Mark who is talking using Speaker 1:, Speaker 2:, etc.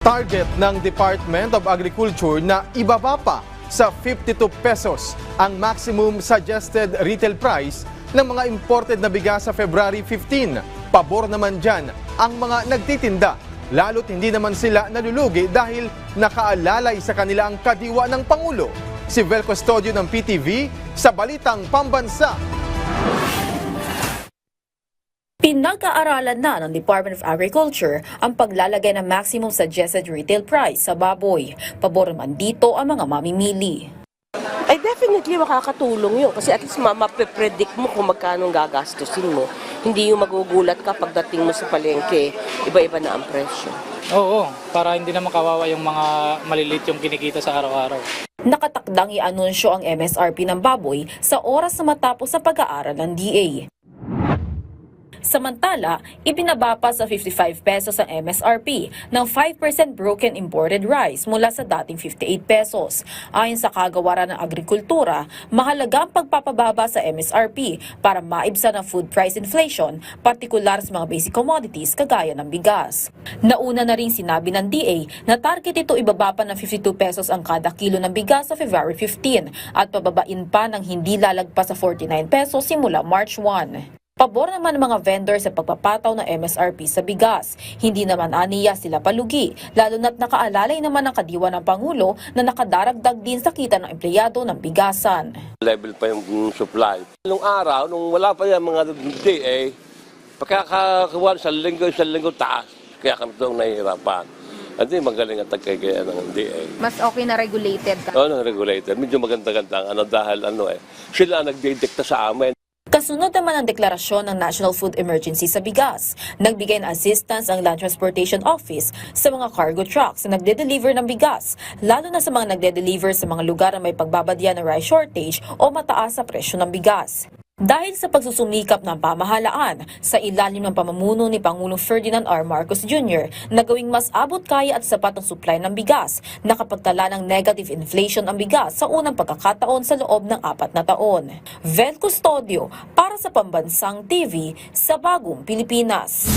Speaker 1: Target ng Department of Agriculture na ibaba pa sa 52 pesos ang maximum suggested retail price ng mga imported na bigas sa February 15. Pabor naman dyan ang mga nagtitinda, lalo't hindi naman sila nalulugi dahil nakaalalay sa kanila ang kadiwa ng Pangulo. Si Vel Custodio ng PTV sa Balitang Pambansa.
Speaker 2: Pinag-aaralan na ng Department of Agriculture ang paglalagay ng maximum suggested retail price sa baboy. Pabor naman dito ang mga mamimili.
Speaker 3: Ay definitely makakatulong yun kasi at least mape-predict mo kung magkano gagastusin mo. Hindi yung magugulat ka pagdating mo sa palengke, iba-iba na ang presyo.
Speaker 4: Oo, para hindi naman kawawa yung mga maliliit yung kinikita sa araw-araw.
Speaker 2: Nakatakdang i-anunsyo ang MSRP ng baboy sa oras na matapos sa pag-aaral ng DA. Samantala, ibinaba pa sa 55 pesos ang MSRP ng 5% broken imported rice mula sa dating 58 pesos. Ayon sa kagawaran ng agrikultura, mahalaga ang pagpapababa sa MSRP para maibsan ang food price inflation, partikular sa mga basic commodities kagaya ng bigas. Nauna na rin sinabi ng DA na target ito ibaba pa ng 52 pesos ang kada kilo ng bigas sa February 15 at pababain pa ng hindi lalagpas sa 49 pesos simula March 1. Pabor naman ng mga vendor sa pagpapataw ng MSRP sa bigas. Hindi naman aniya sila palugi, lalo na't nakaalalay naman ang kadiwa ng Pangulo na nakadaragdag din sa kita ng empleyado ng bigasan.
Speaker 5: Level pa yung supply. Nung araw, nung wala pa yung mga DA, pagkakakuha sa linggo taas, kaya kami doon nahihirapan. Hindi magaling ang tagkagaya ng DA.
Speaker 6: Mas okay na regulated ka?
Speaker 5: Oo, regulated. Medyo maganda-ganda dahil sila ang nagdidikta sa amin.
Speaker 2: Kasunod naman ang deklarasyon ng National Food Emergency sa bigas. Nagbigay ng assistance ang Land Transportation Office sa mga cargo trucks na nagde-deliver ng bigas, lalo na sa mga nagde-deliver sa mga lugar na may pagbabadya ng rice shortage o mataas sa presyo ng bigas. Dahil sa pagsusumikap ng pamahalaan sa ilalim ng pamumuno ni Pangulong Ferdinand R. Marcos Jr. na gawing mas abot kaya at sapat ang supply ng bigas, nakapagtala ng negative inflation ang bigas sa unang pagkakataon sa loob ng 4 na taon. Vel Custodio para sa Pambansang TV sa Bagong Pilipinas.